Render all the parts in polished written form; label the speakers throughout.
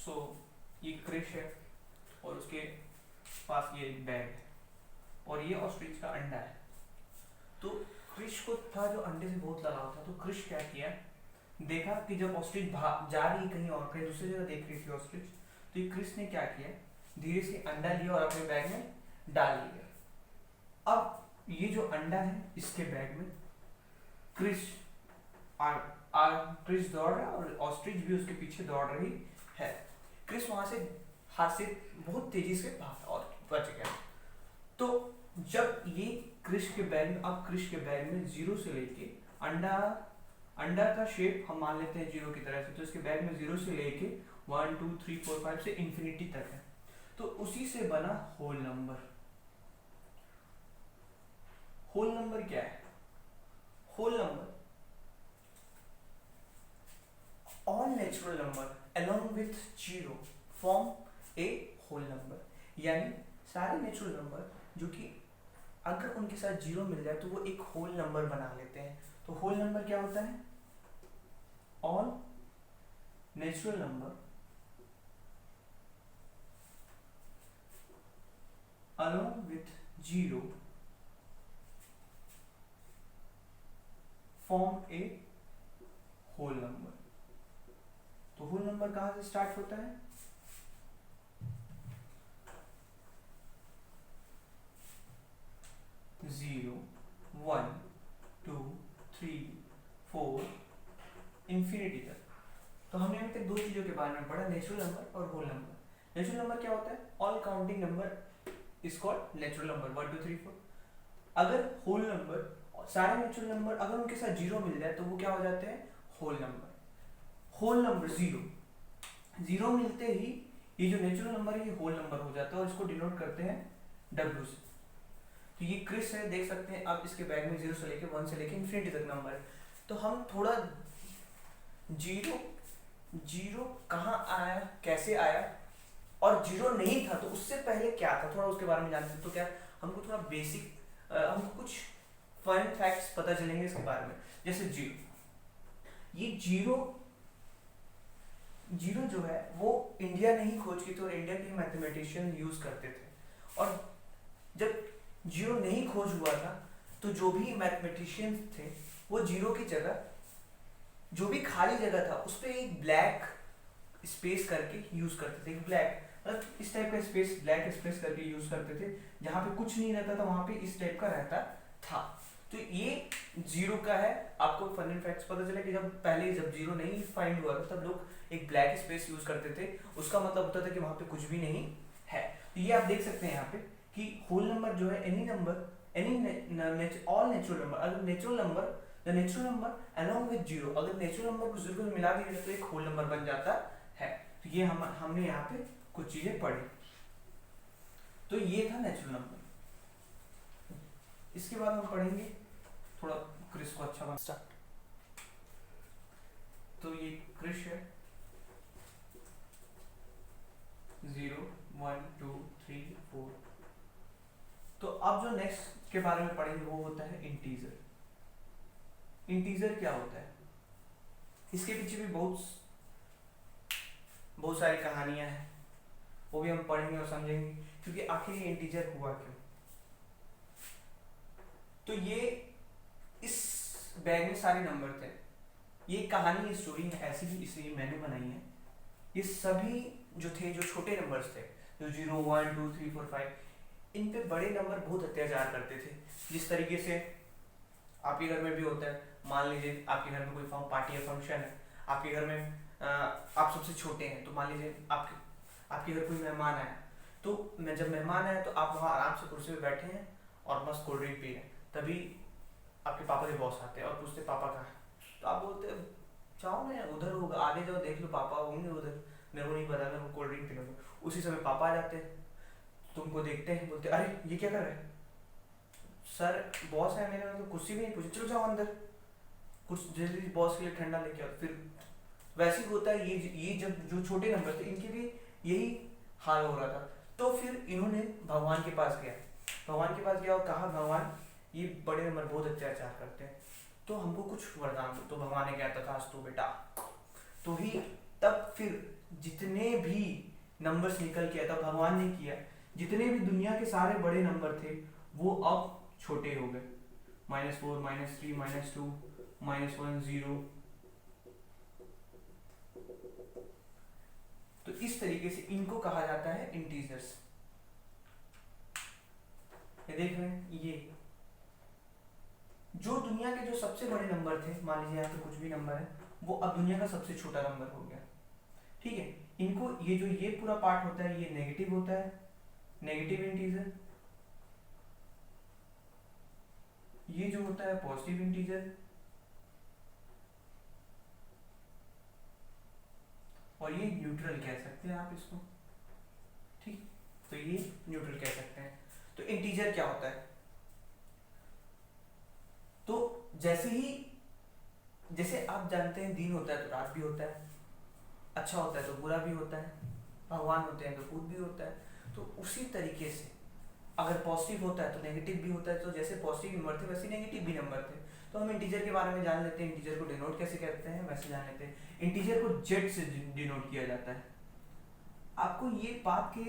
Speaker 1: सो ये क्रिश है और उसके पास ये बैग है और ये ऑस्ट्रिच का अंडा है। तो क्रिश को था जो अंडे से बहुत लगाव था, तो क्रिश क्या किया, देखा कि जब ऑस्ट्रिच जा रही है कहीं और, कहीं दूसरी जगह देख रही थी ऑस्ट्रिच, तो ये क्रिश ने क्या किया, धीरे से अंडा लिया और अपने बैग में डाल लिया। अब ये जो अंडा है इसके बैग में क्रिश क्रिश दौड़ रहा है और ऑस्ट्रिच भी उसके पीछे दौड़ रही है। क्रिश वहां से हाथ से बहुत तेजी से भागा और बच गया। तो जब ये क्रिश के बैग में, अब क्रिश के बैग में जीरो से लेके अंडा का शेप हम मान लेते हैं जीरो की तरह से, तो इसके बैग में जीरो से लेके 1 2 3 4 5 से इंफिनिटी तक है। तो उसी से बना होल नंबर। होल नंबर क्या है? Whole number all natural number along with zero form a whole number। यानी सारे नेचुरल नंबर जो कि अगर उनके साथ जीरो मिल जाए तो वो एक होल नंबर बना लेते हैं। तो होल नंबर क्या होता है? all natural number along with zero form a whole number। तो होल नंबर कहां से स्टार्ट होता है? जीरो, 1 2 3 4 इंफिनिटी तक। तो हमने अभी तक दो चीजों के बारे में पढ़ा, नेचुरल नंबर और होल नंबर। नेचुरल नंबर क्या होता है? All counting number is called natural number, 1 2 3 4। अगर होल नंबर, सारे नेचुरल नंबर अगर उनके साथ जीरो मिल जाए तो वो क्या हो जाते हैं? Whole number. Whole number zero मिलते ही ये जो नेचुरल नंबर है ये होल नंबर हो जाता है और इसको डिनोट करते हैं W से। तो ये क्रिस है, देख सकते हैं अब इसके बैग में जीरो से लेके 1 से लेके इंफिनिटी तक नंबर है। तो हम थोड़ा जीरो कहाँ आया, कैसे आया, और जीरो नहीं था तो उससे पहले क्या था, थोड़ा उसके बारे में जानते हैं। तो क्या हमको थोड़ा बेसिक, हमको कुछ फन फैक्ट्स पता चलेंगे इसके बारे में। जैसे ये जीरो जो है वो इंडिया ने ही खोज की थी और इंडिया के मैथमेटिशियन यूज करते थे। और जब जीरो नहीं खोज हुआ था तो जो भी मैथमेटिशियंस थे वो जीरो की जगह जो भी खाली जगह था उस पर एक ब्लैक स्पेस करके यूज करते थे। ब्लैक मतलब इस टाइप का स्पेस, ब्लैक स्पेस करके यूज करते थे, जहां पे कुछ नहीं रहता था वहां पे इस टाइप का रहता था। तो ये जीरो का है। आपको फन एंड फैक्ट्स पता चला कि जब जीरो नहीं फाइंड हुआ था तब लोग एक ब्लैक स्पेस यूज करते थे। उसका मतलब होता था कि वहां पे कुछ भी नहीं है। तो ये आप देख सकते हैं यहाँ पे कि होल नंबर जो है any number, all natural number, अगर natural number the natural number along with zero, अगर नेचुरल नंबर को जीरो से मिला दिया तो एक होल नंबर बन जाता है। तो ये हमने यहाँ पे कुछ चीजें पढ़ी। तो ये था नेचुरल नंबर। इसके बाद हम पढ़ेंगे थोड़ा क्रिश को अच्छा बना स्टार्ट। तो ये क्रिश है 0 1 2 3 4। तो अब जो नेक्स्ट के बारे में पढ़ेंगे वो होता है इंटीजर। इंटीजर क्या होता है? इसके पीछे भी बहुत सारी कहानियां हैं, वो भी हम पढ़ेंगे और समझेंगे क्योंकि आखिर ये इंटीजर हुआ क्यों। तो ये इस बैग में सारे नंबर थे। ये कहानी, स्टोरी है ऐसी ही, इसलिए मैंने बनाई है। ये सभी जो थे, जो छोटे नंबर्स थे, जो 0 1 2 3 4 5, इन पे बड़े नंबर बहुत अत्याचार करते थे। जिस तरीके से आपके घर में भी होता है, मान लीजिए आपके घर में कोई पार्टी या फंक्शन है, आपके घर में आप सबसे छोटे हैं, तो मान लीजिए आपके घर कोई मेहमान आया, तो जब मेहमान आया तो आप वहाँ आराम से कुर्सी पे बैठे हैं और मस्त कोल्ड ड्रिंक पी रहे हैं, तभी आपके पापा के बॉस आते हैं और पूछते पापा कहाँ है, तो आप बोलते जाओ मैं उधर होगा, आगे जाओ देख लो पापा होंगे उधर, मेरे को नहीं पता, मेरे को कोल्ड ड्रिंक पीना। उसी समय पापा आ जाते हैं, तुमको देखते हैं, बोलते अरे ये क्या कर रहे हैं? सर बॉस है मेरे, तो कुर्सी भी नहीं पूछे, चलो जाओ अंदर कुछ जल्दी बॉस के लिए ठंडा लेके आओ। फिर वैसे ही होता है। ये जब जो छोटे नंबर थे इनके भी यही हाल हो रहा था। तो फिर इन्होंने भगवान के पास गया और कहा भगवान ये बड़े नंबर बहुत अत्याचार करते हैं, तो हमको कुछ वरदान दो। तो भगवान ने कहा तथास्तु बेटा। तो ही तब फिर जितने भी नंबर्स निकल के आया था, भगवान ने किया। जितने भी दुनिया के सारे बड़े नंबर थे वो अब छोटे हो गए, -4, -3, -2, -1, 0। तो इस तरीके से इनको कहा जाता है इंटीजर्स। ये देख रहे हैं, ये जो दुनिया के जो सबसे बड़े नंबर थे, मान लीजिए यहाँ पे कुछ भी नंबर है, वो अब दुनिया का सबसे छोटा नंबर हो गया। ठीक है, इनको ये जो ये पूरा पार्ट होता है ये नेगेटिव होता है, नेगेटिव इंटीजर। ये जो होता है पॉजिटिव इंटीजर, और ये न्यूट्रल कह सकते हैं आप इसको। ठीक, तो ये न्यूट्रल कह सकते हैं। तो इंटीजर क्या होता है? तो जैसे आप जानते हैं दिन होता है तो रात भी होता है, अच्छा होता है तो बुरा भी होता है, भगवान होते हैं तो भूत भी होता है। तो उसी तरीके से अगर पॉजिटिव होता है तो नेगेटिव भी होता है। तो जैसे पॉजिटिव नंबर थे वैसे नेगेटिव भी नंबर थे। तो हम इंटीजर के बारे में जान लेते हैं, इंटीजर को डिनोट कैसे करते हैं वैसे जान लेते हैं। इंटीजर को जेड से डिनोट किया जाता है। आपको ये बात के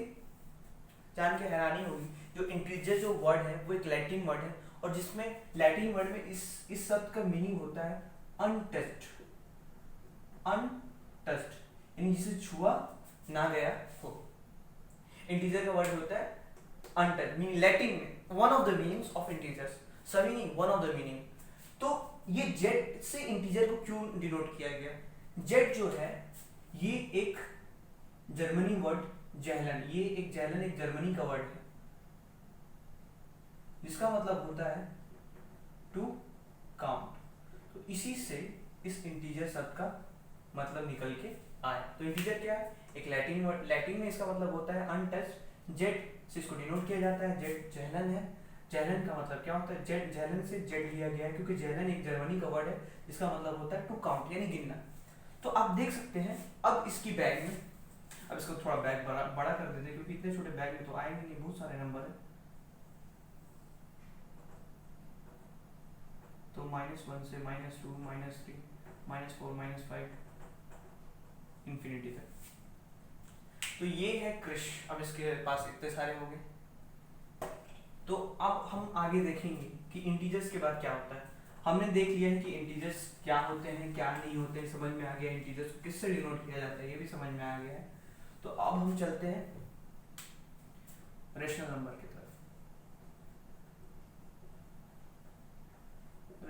Speaker 1: जान के हैरानी होगी, जो इंटीजर जो वर्ड है वो एक लैटिन वर्ड है, और जिसमें लैटिन वर्ड में इस शब्द का मीनिंग होता है अनटच्ड। अनटच्ड यानी जिसे छुआ ना गया हो। इंटीजर का वर्ड होता है अनटच्ड, मीनिंग लैटिन में one of the meanings of integers, सभी नहीं, वन ऑफ द मीनिंग। तो ये जेड से इंटीजर को क्यों डिनोट किया गया? जेड जो है ये एक जर्मनी वर्ड जैहलन, ये एक जैहलन एक जर्मनी का वर्ड है जिसका मतलब होता है टू काउंट। तो इसी से इस इंटीजर शब्द का मतलब निकल के आया। तो इंटीजर क्या है? एक लैटिन वर्ड, लैटिन में इसका मतलब होता है अनटच्ड। जेड से इसको डिनोट किया जाता है, जेड जैहलन है। जैहलन का मतलब क्या होता है? जेड, जैहलन से जेड लिया गया है क्योंकि जैहलन एक जर्मनी का वर्ड है जिसका मतलब होता है टू काउंट यानी गिनना। तो आप देख सकते हैं अब इसकी बैग में, अब इसको थोड़ा बैग बड़ा कर देते हैं क्योंकि इतने छोटे बैग में तो आएंगे नहीं, बहुत सारे नंबर है। तो -1 से -2 -3 -4 -5 इंफिनिटी तक। तो ये है क्रिश। अब इसके पास इतने सारे हो गए। तो अब हम आगे देखेंगे कि इंटीजर्स के बाद क्या होता है। हमने देख लिया है कि इंटीजर्स क्या होते हैं क्या नहीं होते, समझ में आ गया। इंटीजर्स को किससे डिनोट किया जाता है ये भी समझ में आ गया है। तो अब हम चलते हैं रेशनल नंबर की तरफ।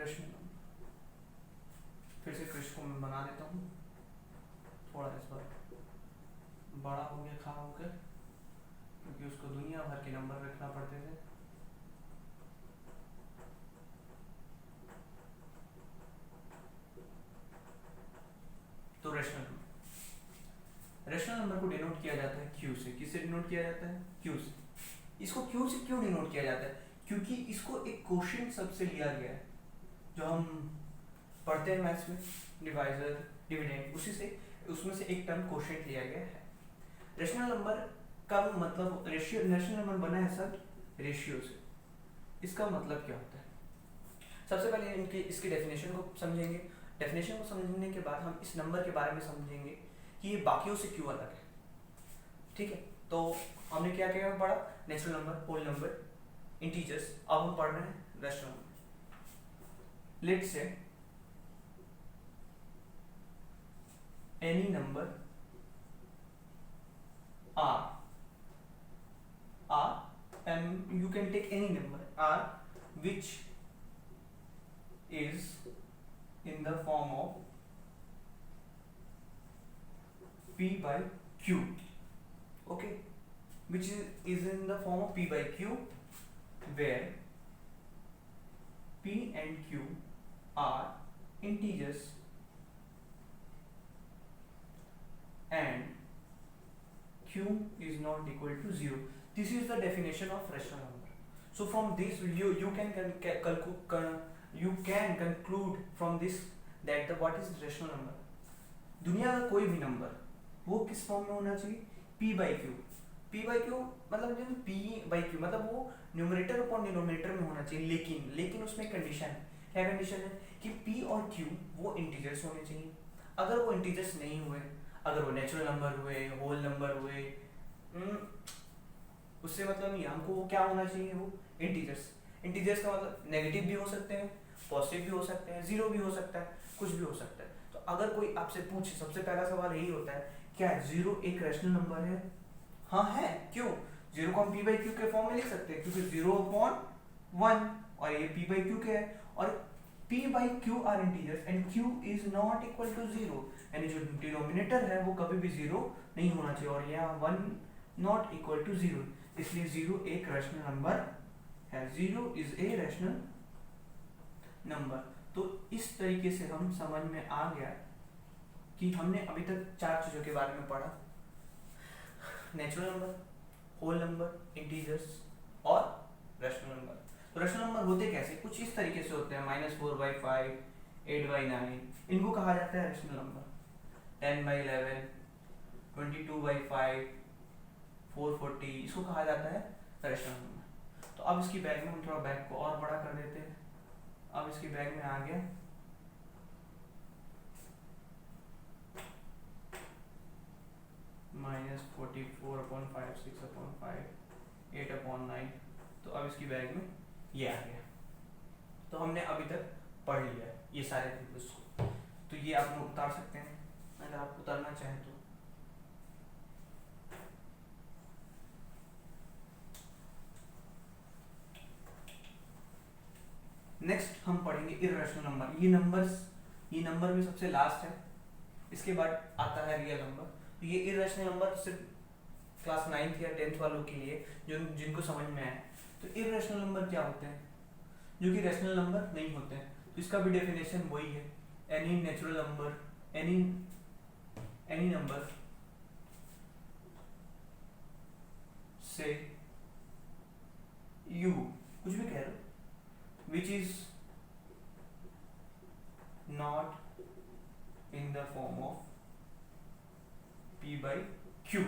Speaker 1: रेशनल नंबर फिर से क्रिश को मैं बना देता हूँ, थोड़ा इस बार बड़ा हो गया खा होकर, क्योंकि उसको दुनिया भर के नंबर रखना पड़ते थे। तो रेशनल नंबर को डिनोट किया जाता है क्यू से। किससे डिनोट किया जाता है? क्यू से। इसको क्यू से क्यों डिनोट किया जाता है? क्योंकि इसको एक क्वोशिएंट शब्द से लिया गया है, जो हम पढ़ते हैं मैथ्स में, डिवाइजर डिविडेंड, उसी से उसमें से एक टर्म क्वोशिएंट लिया गया है। रेशनल नंबर का मतलब रेशियो, रेशनल नंबर बना है सब रेशियो से। इसका मतलब क्या होता है? सबसे पहले इनकी इसकी डेफिनेशन को समझेंगे। डेफिनेशन को समझने के बाद हम इस नंबर के बारे में समझेंगे कि ये बाकियों से क्यों अलग है। ठीक है, तो हमने क्या क्या पढ़ा? Natural number, whole number, integers. अब हम पढ़ रहे हैं rational number. Let's say any number r, and you can take any number r which is in the form of p by q. Okay, which is in the form of p by q, where p and q are integers and q is not equal to 0. This is the definition of rational number. So from this you can conclude from this that what is rational number. दुनिया का कोई भी number वो किस form में होना चाहिए? p by q. p by q मतलब p by q मतलब वो न्यूमरेटर अपॉन डिनोमिनेटर में होना चाहिए। लेकिन उसमें कंडीशन है। क्या कंडीशन है? कि p और q वो इंटीजर्स होने चाहिए। अगर वो इंटीजर्स नहीं हुए, अगर वो नेचुरल नंबर हुए, होल नंबर हुए, हम्म, उससे मतलब नहीं, हमको वो क्या होना चाहिए, वो इंटीजर्स। इंटीजर्स का मतलब नेगेटिव भी हो सकते हैं, पॉजिटिव भी हो सकते हैं, जीरो भी हो सकता है, कुछ भी हो सकता है। तो अगर कोई आपसे पूछे, सबसे पहला सवाल यही होता है, क्या जीरो एक रैशनल नंबर है? हाँ है। क्यों? जीरो को हम पी बाई क्यू के फॉर्म में लिख सकते हैं, क्योंकि जीरो अपॉन वन, और ये पी बाई क्यू के है, और P by Q are integers and Q is not equal to zero, यानी जो डिनोमिनेटर है वो कभी भी जीरो नहीं होना चाहिए, और यहाँ one not equal to zero, इसलिए जीरो एक रैशनल नंबर है। Zero is a rational number. तो इस तरीके से हम समझ में आ गया कि हमने अभी तक चार चीजों के बारे में पढ़ा, natural number, whole number, integers और रैशनल नंबर। तो रैशनल नंबर होते कैसे? कुछ इस तरीके से होते हैं, -4/5, 8/9, इनको कहा जाता है रैशनल नंबर। 10/11, 22/5, 440, इसको कहा जाता है रैशनल नंबर। तो अब इसकी बैग में हम थोड़ा बैग को और बड़ा कर देते हैं। अब इसकी बैग में आ गया -44/5, 6/5, 8/9। तो अब इसकी बैग में ये आ गया। तो हमने अभी तक पढ़ लिया है ये सारे टैबलेट्स को। तो ये आप उतार सकते हैं अगर आप उतारना चाहें तो। नेक्स्ट हम पढ़ेंगे इर्रेशनल नंबर। ये नंबर में सबसे लास्ट है, इसके बाद आता है रियल नंबर। तो ये इर्रेशनल नंबर सिर्फ क्लास 9th या 10th वालों के लिए, जो जिनको समझ में आए। तो इर्रेशनल नंबर क्या होते हैं? जो कि रैशनल नंबर नहीं होते हैं। तो इसका भी डेफिनेशन वही है, any natural number, any number say you कुछ भी कह रहे हो, which is not in the form of P by Q.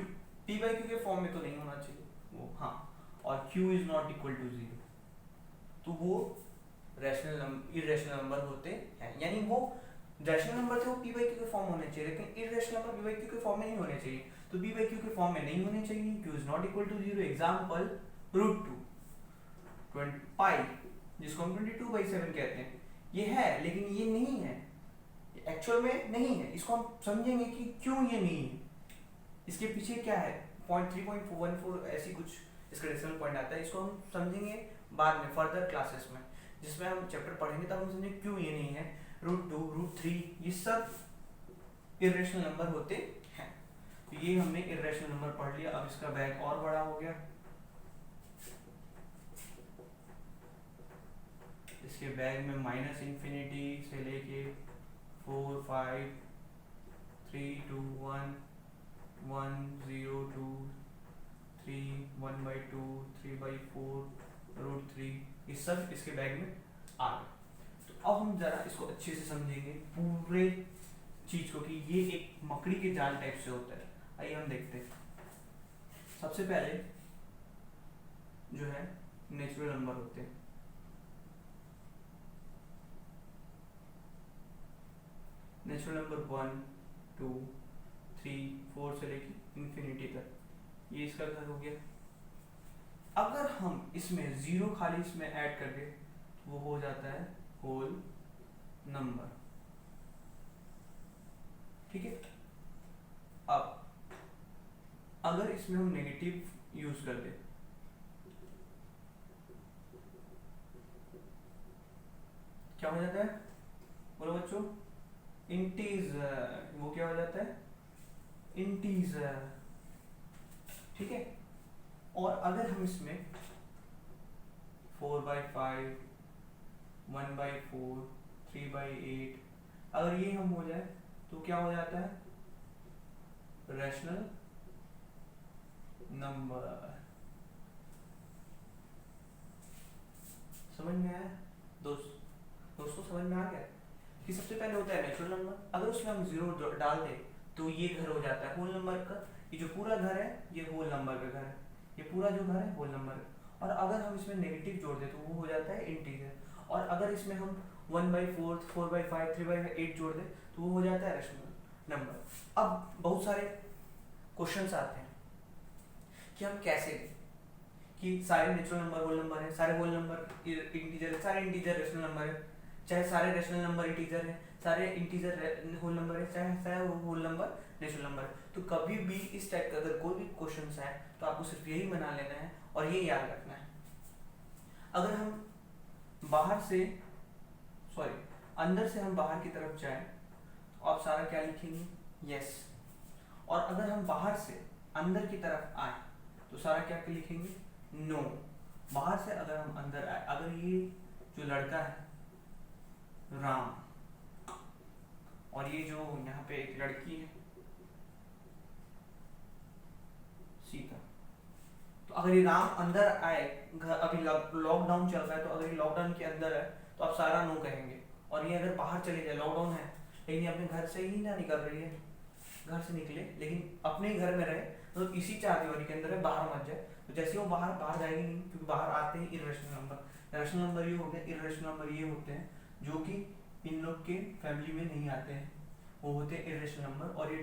Speaker 1: P by Q के फॉर्म में तो नहीं होना चाहिए वो, हाँ, और Q is not equal to zero, तो वो इर्रेशनल नंबर होते हैं। यानी वो रैशनल नंबर थे वो पी बाई क्यू के फॉर्म होने चाहिए, लेकिन irrational number P by Q के फॉर्म में नहीं होने चाहिए। तो पी बाई क्यू के फॉर्म में नहीं होने चाहिए, Q is not equal to zero. Example √2, pi, जिसको हम 22/7 कहते हैं, ये है लेकिन ये नहीं है, एक्चुअल में नहीं है। इसको हम समझेंगे कि क्यों ये नहीं है, इसके पीछे क्या है, 0.3.14 ऐसी कुछ इसका डेसिमल पॉइंट आता है। इसको हम समझेंगे बाद में फर्दर क्लासेस में, जिसमें हम चैप्टर पढ़ेंगे तब हम समझेंगे क्यों ये नहीं है। √2, √3 ये सब इर्रेशनल नंबर होते हैं। तो ये हमने इर्रेशनल नंबर पढ़ लिया। अब इसका बैग और बड़ा हो गया। इसके बैग में -इंफिनिटी से लेके 4, 5, 3, 2, 1, 1, 0, 2, 3, 1/2, 3/4, √3, ये सब इसके बैग में आ गए। तो अब हम जरा इसको अच्छे से समझेंगे पूरे चीज को कि ये एक मकड़ी के जाल टाइप से होता है। आइए हम देखते हैं। सबसे पहले जो है नेचुरल नंबर होते हैं। नेचुरल नंबर 1, 2, 3, 4 से लेके इंफिनिटी तक, ये इसका घर हो गया। अगर हम इसमें जीरो खाली इसमें ऐड कर दे तो वो हो जाता है होल नंबर। ठीक है। अब अगर इसमें हम नेगेटिव यूज कर दे, क्या हो जाता है? बोलो बच्चों, इंटीजर। वो क्या हो जाता है? इंटीजर। ठीक है। और अगर हम इसमें 4/5, 1/4, 3/8 अगर ये हम हो जाए तो क्या हो जाता है? Rational number. समझ में आया दोस्तों समझ में आ गया कि सबसे पहले होता है नेचुरल नंबर। अगर उसमें हम जीरो डाल दें तो ये घर हो जाता है होल नंबर का। ये जो पूरा घर है ये होल नंबर का घर है, ये पूरा जो घर है होल नंबर है। और अगर हम इसमें नेगेटिव जोड़ दें तो वो हो जाता है इंटीजर। और अगर इसमें हम 1/4, 4/5, 3/8 जोड़ दें तो वो हो जाता है रैशनल नंबर। अब बहुत सारे क्वेश्चंस आते हैं कि हम कैसे लें, कि सारे नेचुरल नंबर होल नंबर है, सारे होल नंबर इंटीजर है, सारे इंटीजर रेशनल नंबर है, चाहे सारे रेशनल नंबर इंटीजर है, सारे इंटीजर होल नंबर है, चाहे सारे होल नंबर नेचुरल नंबर है। तो कभी भी इस टाइप का अगर कोई भी क्वेश्चन है तो आपको सिर्फ यही बना लेना है और ये याद रखना है। अगर हम बाहर से अंदर से हम बाहर की तरफ जाएं तो आप सारा क्या लिखेंगे, यस। और अगर हम बाहर से अंदर की तरफ आए तो सारा क्या लिखेंगे, नो। बाहर से अगर हम अंदर आए, अगर ये जो लड़का है राम और ये जो यहाँ पे एक लड़की है सीता, तो अगर ये राम अंदर आए, अभी लॉकडाउन चल रहा है, तो अगर ये लॉकडाउन के अंदर है तो आप सारा नो कहेंगे। और ये अगर बाहर चले जाए, लॉकडाउन है लेकिन ये अपने घर से ही ना निकल रही है, घर से निकले लेकिन अपने ही घर में रहे, तो इसी चार दीवारी के अंदर है, बाहर मत जाए। तो जैसे वो बाहर जाएगी नहीं, क्योंकि बाहर आते हैं इर्रेशनल नंबर। रेशनल नंबर ये हो गए, इर्रेशनल नंबर ये होते हैं जो कि इन लोग के फैमिली में नहीं आते हैं, वो होते हैं इर्रेशनल नंबर। और ये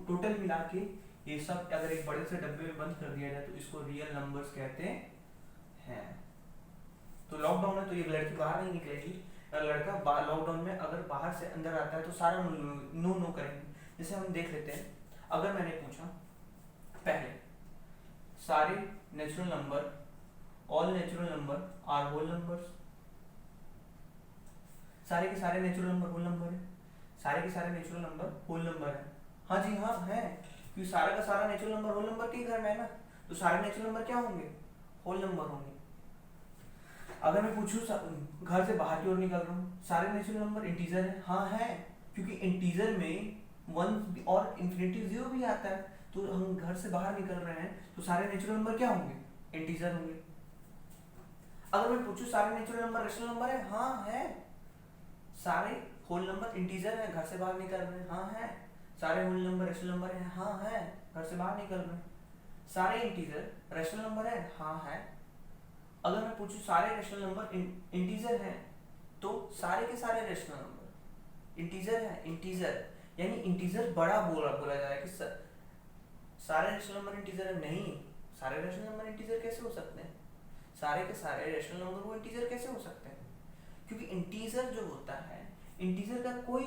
Speaker 1: टोटल मिला के ये सब अगर एक बड़े से डब्बे में बंद कर दिया जाए तो इसको रियल नंबर्स कहते हैं। तो लॉकडाउन है तो ये लड़की बाहर नहीं निकलेगी, लड़का लॉकडाउन में अगर बाहर से अंदर आता है तो सारा नो नो करेंगे। जैसे हम देख लेते हैं, अगर मैंने पूछा पहले सारे natural number, all natural number are whole numbers, सारे के सारे नेचुरल नंबर होल नंबर है, सारे के सारे नेचुरल नंबर होल नंबर है। हाँ जी हाँ है, क्योंकि सारा का सारा नेचुरल नंबर होल नंबर के घर में है ना, तो सारे नेचुरल नंबर क्या होंगे, होल नंबर होंगे। अगर मैं पूछूं घर से बाहर की ओर निकल रहा हूँ, सारे नेचुरल नंबर इंटीजर है, हाँ है, क्योंकि इंटीजर में 1 और इंफिनिटी 0 भी आता है। तो हम घर से बाहर निकल रहे हैं तो सारे नेचुरल नंबर क्या होंगे, इंटीजर होंगे। अगर मैं पूछूं सारे नेचुरल नंबर रेशनल नंबर है, हाँ है, सारे होल नंबर इंटीजर है, घर से बाहर निकल रहे हैं, हाँ है, सारे होल नंबर रेशनल नंबर है, हाँ है, घर से बाहर निकल रहे हैं, सारे इंटीजर रेशनल नंबर है, हाँ है। अगर मैं पूछूं सारे रेशनल नंबर इंटीजर हैं, तो सारे के सारे रेशनल नंबर इंटीजर है, इंटीजर यानी इंटीजर बड़ा बोला जा रहा है कि सारे रेशनल नंबर इंटीजर है, नहीं, सारे रेशनल नंबर इंटीजर कैसे हो सकते हैं, सारे के सारे रेशनल नंबर वो इंटीजर कैसे हो सकते हैं, क्योंकि इंटीजर जो होता है, इंटीजर का कोई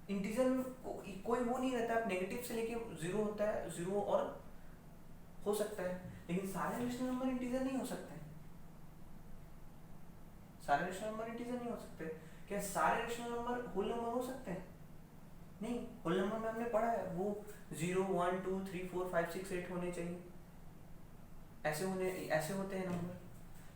Speaker 1: इंटीजर में कोई वो नहीं रहता, नेगेटिव से लेके 0 होता है, 0 और हो सकता है, लेकिन सारे रेशनल नंबर इंटीजर नहीं हो सकते, सारे रेशनल नंबर इंटीजर नहीं हो सकते। क्या सारे रेशनल नंबर होल नंबर हो सकते हैं, नहीं, होल नंबर में हमने पढ़ा है वो 0 1 2 3 4 5 6 8 होने चाहिए, ऐसे होते हैं नंबर।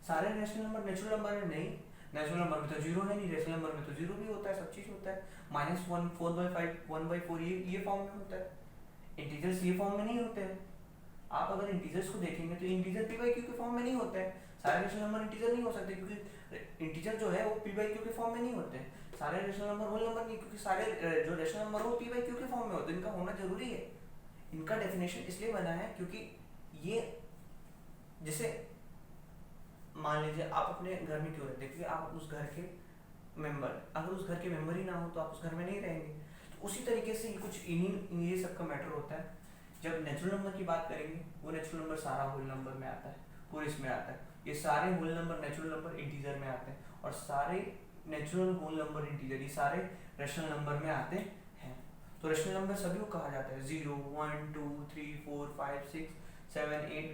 Speaker 1: सारे रेशनल नंबर नेचुरल नंबर है, नहीं, नेचुरल नंबर में तो 0 है नहीं, रेशनल नंबर में तो 0 भी होता है, सब चीज होता है, -1 4/5 1/4 ये फॉर्म में होता है, इंटीजर्स ये फॉर्म में नहीं होते हैं। आप अगर इंटीजर्स को देखेंगे तो इंटीजर p/q के फॉर्म में नहीं होते हैं, सारे रेशनल नंबर इंटीजर नहीं हो सकते, क्योंकि इंटीजर जो है वो p/q के फॉर्म में नहीं होते हैं। सारे रेशनल नंबर होल नंबर नहीं, क्योंकि सारे जो रेशनल नंबर वो p/q के फॉर्म में होते हैं, इनका होना जरूरी है। इनका डेफिनेशन इसलिए बना है क्योंकि ये, जैसे मान लीजिए आप अपने घर में क्यों रहते हैं, क्योंकि आप उस घर के मेंबर, अगर उस घर के मेंबर ही ना हो तो आप उस घर में नहीं रहेंगे। तो उसी तरीके से ये कुछ ये सब का मैटर होता है। जब नेचुरल नंबर की बात करेंगे, वो नेचुरल नंबर सारा होल नंबर में आता है, पूरे इसमें आता है, ये सारे whole number natural number integer में आते हैं, और सारे नेचुरल होल नंबर इंटीजर ये सारे रेशनल नंबर में आते हैं। तो रेशनल नंबर सभी को कहा जाता है 0 1 2 3 4 5 6 7 8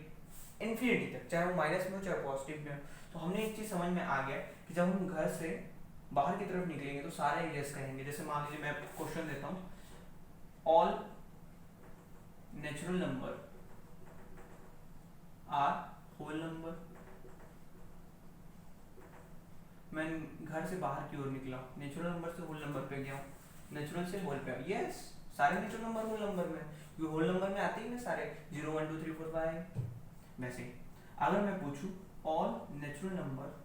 Speaker 1: इन्फिनिटी तक, चाहे वो माइनस में हो चाहे पॉजिटिव में हो। तो हमने एक चीज समझ में आ गया कि जब हम घर से बाहर की तरफ निकलेंगे तो सारे यस कहेंगे। जैसे मान लीजिए मैं क्वेश्चन देता हूँ, all natural number are whole number. मैं घर से बाहर की ओर निकला, नेचुरल नंबर से होल नंबर पे गया हूँ, नेचुरल से होल पे, यस, सारे नेचुरल नंबर होल नंबर में, क्योंकि होल नंबर में आते ही ना सारे 0 1 2 3 4 5। वैसे अगर मैं पूछूं all natural number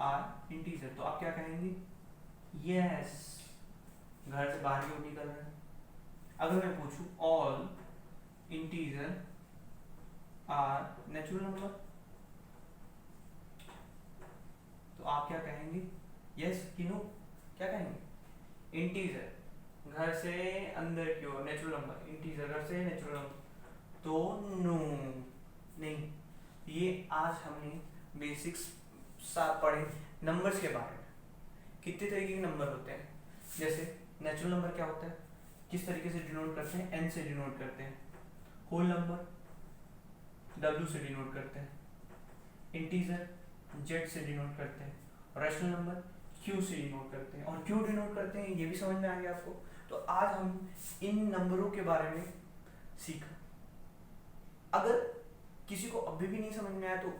Speaker 1: are integer, तो आप क्या कहेंगे, यस, घर से बाहर की ओर निकल रहे हैं। अगर मैं पूछूं all integer are natural number, तो आप क्या कहेंगे, यस कि नो, क्या कहेंगे, इंटीजर घर से अंदर की ओर नेचुरल नंबर, इंटीजर घर से नेचुरल नंबर, तो नो नहीं। ये आज हमने बेसिक्स पढ़े नंबर्स के बारे में। कितने तरीके के नंबर होते हैं, जैसे नेचुरल नंबर क्या होता है, किस तरीके से डिनोट करते हैं, एन से डिनोट करते हैं। होल नंबर डब्ल्यू से डिनोट करते हैं। इंटीजर जेड से डिनोट करते हैं। रैशनल नंबर क्यू से डिनोट करते हैं। और क्यों डिनोट करते हैं ये भी समझ में आ गया आपको। तो आज हम इन नंबरों के बारे में सीखा। अगर किसी को अभी भी नहीं समझ में आया तो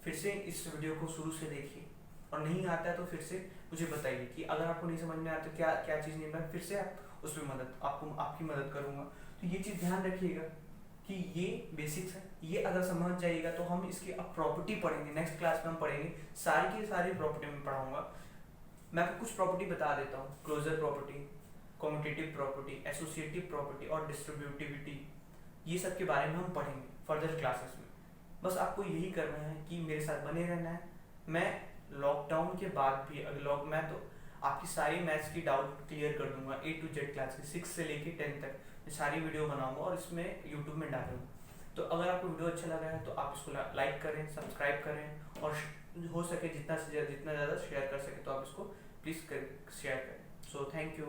Speaker 1: फिर से इस वीडियो को शुरू से देखिए, और नहीं आता है तो फिर से मुझे बताइए कि अगर आपको नहीं समझ में आया तो क्या क्या चीज़ नहीं, मैं फिर से उसमें आपकी मदद करूंगा। तो ये चीज़ ध्यान रखिएगा कि ये बेसिक्स है, ये अगर समझ जाइएगा तो हम इसकी अब प्रॉपर्टी पढ़ेंगे। नेक्स्ट क्लास में हम पढ़ेंगे सारी की सारी प्रॉपर्टी में पढ़ाऊंगा। मैं आपको कुछ प्रॉपर्टी बता देता हूँ, closure property, commutative property, associative property और डिस्ट्रीब्यूटिविटी। ये सब के बारे में हम पढ़ेंगे फर्दर क्लासेस में। बस आपको यही करना है कि मेरे साथ बने रहना है। मैं लॉकडाउन के बाद भी मैं तो आपकी सारी मैथ्स की डाउट क्लियर कर दूंगा, A to Z क्लास की 6 से लेके 10 तक मैं सारी वीडियो बनाऊंगा और इसमें यूट्यूब में डालूंगा। तो अगर आपको वीडियो अच्छा लगा है तो आप इसको लाइक करें, सब्सक्राइब करें, और हो सके जितना ज़्यादा शेयर कर सके तो आप इसको प्लीज़ शेयर करें। So thank you.